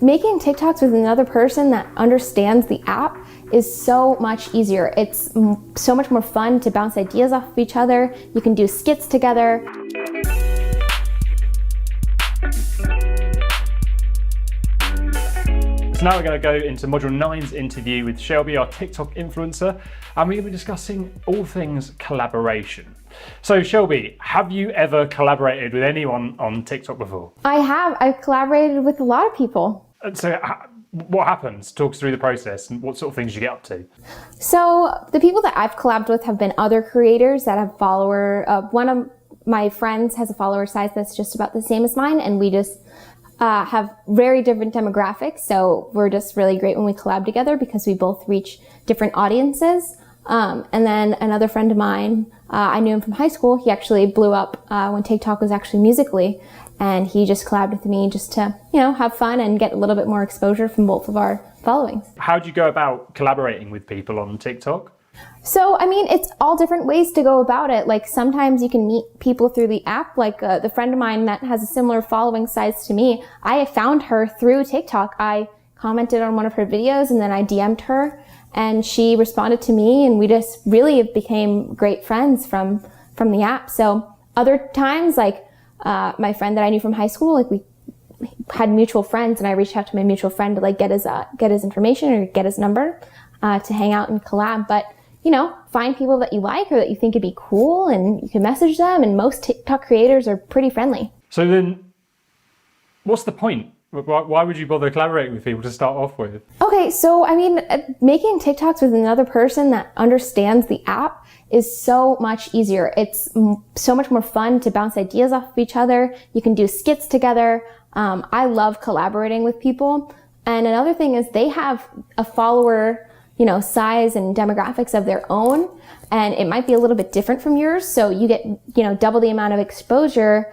making TikToks with another person that understands the app is so much easier. It's so much more fun to bounce ideas off of each other. You can do skits together. So now we're going to go into Module 9's interview with Shelby, our TikTok influencer, and we're going to be discussing all things collaboration. So Shelby, have you ever collaborated with anyone on TikTok before? I have. I've collaborated with a lot of people. So what happens? Talk us through the process and what sort of things you get up to. So the people that I've collabed with have been other creators that have one of my friends has a follower size that's just about the same as mine, and we just have very different demographics. So we're just really great when we collab together because we both reach different audiences. And then another friend of mine, I knew him from high school. He actually blew up when TikTok was actually Musical.ly, and he just collabed with me just to, have fun and get a little bit more exposure from both of our followings. How do you go about collaborating with people on TikTok? So, it's all different ways to go about it. Like sometimes you can meet people through the app. Like the friend of mine that has a similar following size to me, I found her through TikTok. I commented on one of her videos and then I DM'd her and she responded to me, and we just really became great friends from the app. So other times, like my friend that I knew from high school, like we had mutual friends and I reached out to my mutual friend to like get his information or get his number to hang out and collab. But find people that you like or that you think would be cool and you can message them, and most TikTok creators are pretty friendly. So then, what's the point? Why would you bother collaborating with people to start off with? Okay, so making TikToks with another person that understands the app is so much easier. It's so much more fun to bounce ideas off of each other. You can do skits together. I love collaborating with people. And another thing is they have a follower size and demographics of their own, and it might be a little bit different from yours. So you get, double the amount of exposure,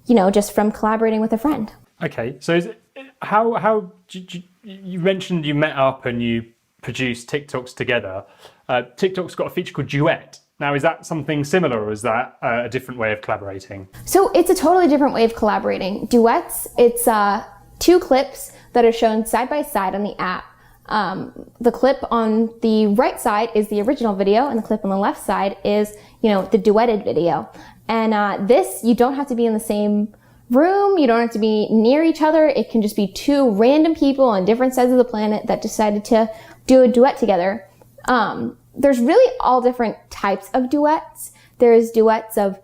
just from collaborating with a friend. Okay. So how you mentioned you met up and you produced TikToks together. TikTok's got a feature called Duet. Now, is that something similar, or is that a different way of collaborating? So it's a totally different way of collaborating. Duets, it's two clips that are shown side by side on the app. The clip on the right side is the original video, and the clip on the left side is, the duetted video. And this, you don't have to be in the same room. You don't have to be near each other. It can just be two random people on different sides of the planet that decided to do a duet together. There's really all different types of duets. There's duets of,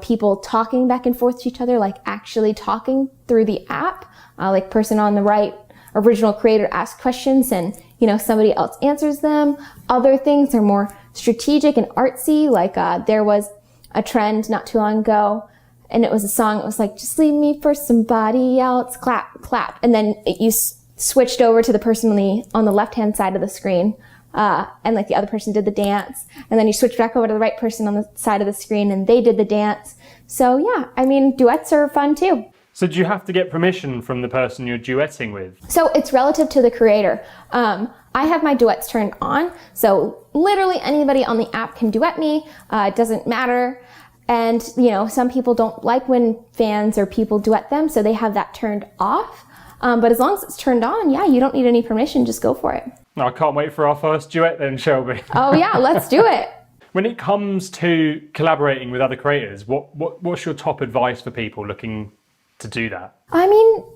people talking back and forth to each other, like actually talking through the app, like person on the right, original creator asks questions and, somebody else answers them. Other things are more strategic and artsy. Like, there was a trend not too long ago, and it was a song. It was like, just leave me for somebody else, clap, clap. And then you switched over to the person on the left-hand side of the screen. And like the other person did the dance. And then you switched back over to the right person on the side of the screen and they did the dance. So yeah, duets are fun too. So do you have to get permission from the person you're duetting with? So it's relative to the creator. I have my duets turned on. So literally anybody on the app can duet me. It doesn't matter. And, some people don't like when fans or people duet them. So they have that turned off. But as long as it's turned on, yeah, you don't need any permission. Just go for it. I can't wait for our first duet then, Shelby. Oh yeah, let's do it. When it comes to collaborating with other creators, what's your top advice for people looking to do that?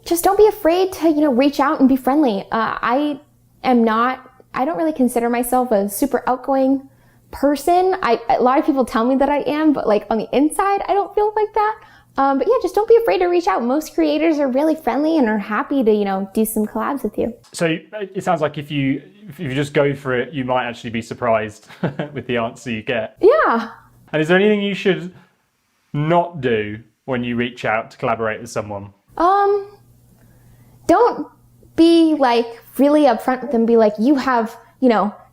Just don't be afraid to, reach out and be friendly. I don't really consider myself a super outgoing person. A lot of people tell me that I am, but like on the inside, I don't feel like that. But yeah, just don't be afraid to reach out. Most creators are really friendly and are happy to, do some collabs with you. So it sounds like if you just go for it, you might actually be surprised with the answer you get. Yeah. And is there anything you should not do when you reach out to collaborate with someone? Don't be like really upfront with them. Be like, you have,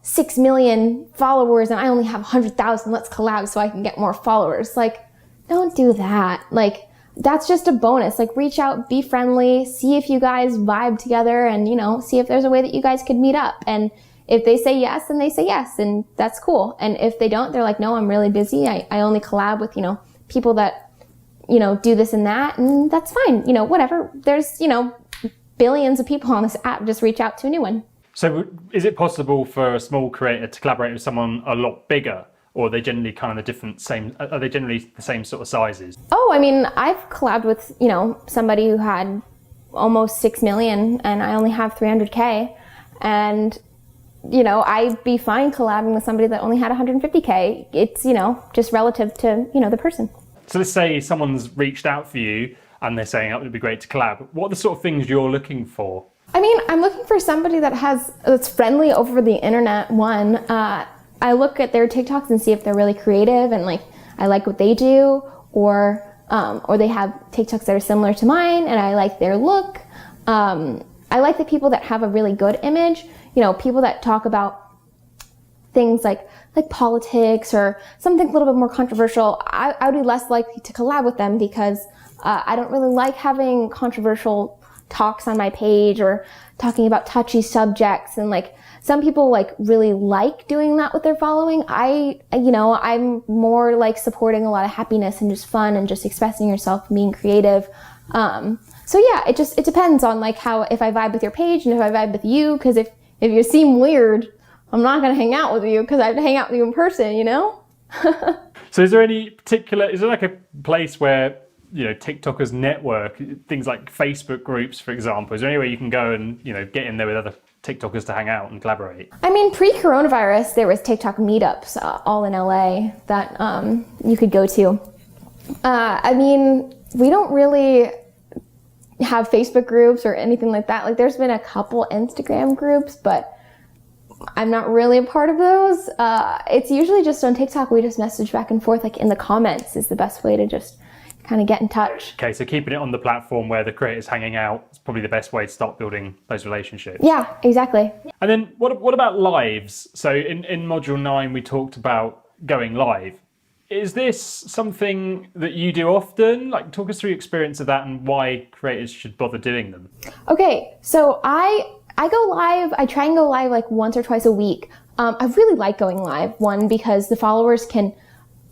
6 million followers and I only have 100,000. Let's collab so I can get more followers. Like, don't do that. Like, that's just a bonus. Like, reach out, be friendly, see if you guys vibe together and, see if there's a way that you guys could meet up. And if they say yes, then they say yes, and that's cool. And if they don't, they're like, no, I'm really busy. I only collab with, people that, do this and that, and that's fine. Whatever. There's, billions of people on this app just reach out to a new one. So is it possible for a small creator to collaborate with someone a lot bigger, or are they generally kind of are they generally the same sort of sizes? Oh, I mean, I've collabed with, somebody who had almost 6 million and I only have 300K. And, I'd be fine collabing with somebody that only had 150K. It's, just relative to, the person. So let's say someone's reached out for you and they're saying it would be great to collab. What are the sort of things you're looking for? I mean, I'm looking for somebody that's friendly over the internet. One, I look at their TikToks and see if they're really creative and I like what they do, or they have TikToks that are similar to mine and I like their look. I like the people that have a really good image, people that talk about things like politics or something a little bit more controversial. I would be less likely to collab with them because I don't really like having controversial talks on my page or talking about touchy subjects, and some people really like doing that with their following. I'm more supporting a lot of happiness and just fun and just expressing yourself and being creative. So yeah, it depends on if I vibe with your page and if I vibe with you, because if you seem weird, I'm not going to hang out with you because I have to hang out with you in person, So is there a place where TikTokers network, things like Facebook groups, for example? Is there any way you can go and get in there with other TikTokers to hang out and collaborate? I mean, pre-coronavirus, there was TikTok meetups all in LA that you could go to. I mean, we don't really have Facebook groups or anything like that. There's been a couple Instagram groups, but I'm not really a part of those. It's usually just on TikTok. We just message back and forth, in the comments is the best way to just kind of get in touch. Okay, so keeping it on the platform where the creator's hanging out is probably the best way to start building those relationships. Yeah, exactly. And then what about lives? So in Module 9, we talked about going live. Is this something that you do often? Talk us through your experience of that and why creators should bother doing them. Okay, so I go live. I try and go live once or twice a week. I really like going live. One, because the followers can,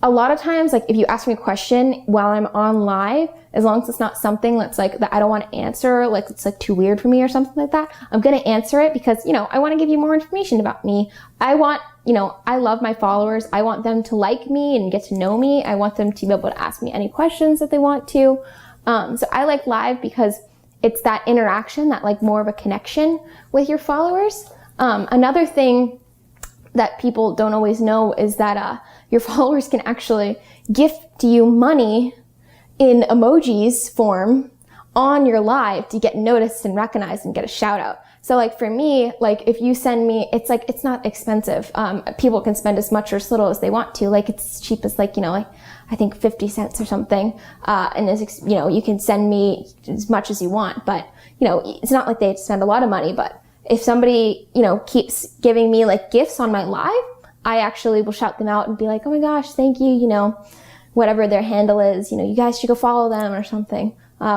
a lot of times, if you ask me a question while I'm on live, as long as it's not something that's that I don't want to answer, it's too weird for me or something like that, I'm going to answer it because, I want to give you more information about me. I want, I love my followers. I want them to like me and get to know me. I want them to be able to ask me any questions that they want to. So I like live because it's that interaction, that more of a connection with your followers. Another thing that people don't always know is that your followers can actually gift you money in emojis form on your live to get noticed and recognized and get a shout out. So for me, if you send me, it's not expensive. People can spend as much or as little as they want to. It's cheap as I think 50 cents or something. And you can send me as much as you want, but it's not like they have to spend a lot of money. But if somebody, keeps giving me gifts on my live, I actually will shout them out and be oh my gosh, thank you, whatever their handle is, you guys should go follow them or something,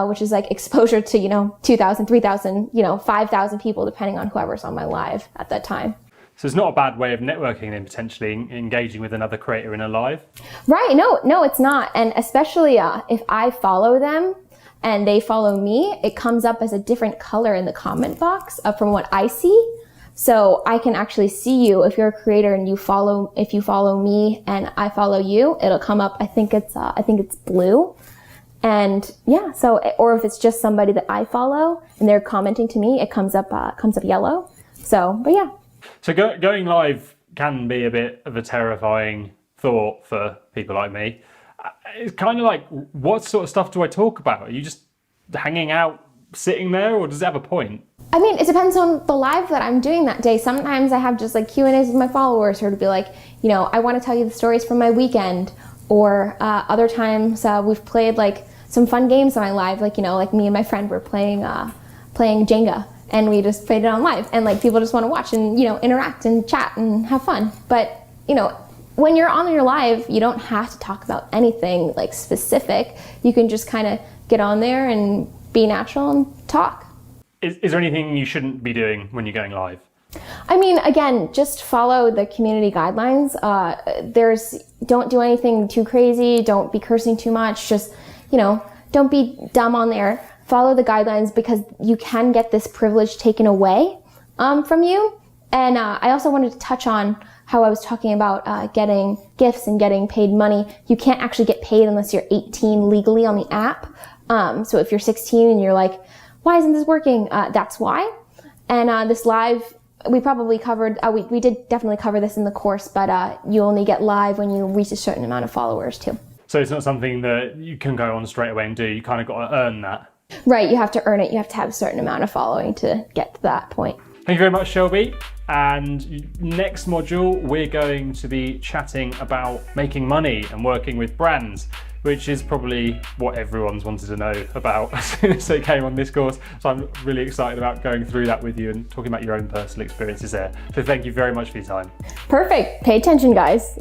which is exposure to, 2,000, 3,000, 5,000 people, depending on whoever's on my live at that time. So it's not a bad way of networking and potentially engaging with another creator in a live? Right, no, it's not. And especially if I follow them and they follow me, it comes up as a different color in the comment box from what I see. So I can actually see you if you're a creator and if you follow me and I follow you, it'll come up. I think it's blue. And yeah, or if it's just somebody that I follow and they're commenting to me, it comes up yellow. So, but yeah. So going live can be a bit of a terrifying thought for people like me. It's kind of what sort of stuff do I talk about? Are you just hanging out, sitting there, or does it have a point? I mean, it depends on the live that I'm doing that day. Sometimes I have just Q&As with my followers, or to be I want to tell you the stories from my weekend. Or other times we've played some fun games on my live, me and my friend were playing Jenga, and we just played it on live, and people just want to watch and interact and chat and have fun. But when you're on your live, you don't have to talk about anything specific. You can just kind of get on there and be natural and talk. Is there anything you shouldn't be doing when you're going live? I mean, again, just follow the community guidelines. Don't do anything too crazy. Don't be cursing too much. Just, don't be dumb on there. follow the guidelines because you can get this privilege taken away from you. And I also wanted to touch on how I was talking about getting gifts and getting paid money. You can't actually get paid unless you're 18 legally on the app. So if you're 16 and you're like, why isn't this working? That's why. And this live, we probably covered, we did definitely cover this in the course, but you only get live when you reach a certain amount of followers too. So it's not something that you can go on straight away and do. You kind of got to earn that. Right, you have to earn it. You have to have a certain amount of following to get to that point. Thank you very much, Shelby. And next module, we're going to be chatting about making money and working with brands, which is probably what everyone's wanted to know about as soon as they came on this course. So I'm really excited about going through that with you and talking about your own personal experiences there. So thank you very much for your time. Perfect. Pay attention, guys.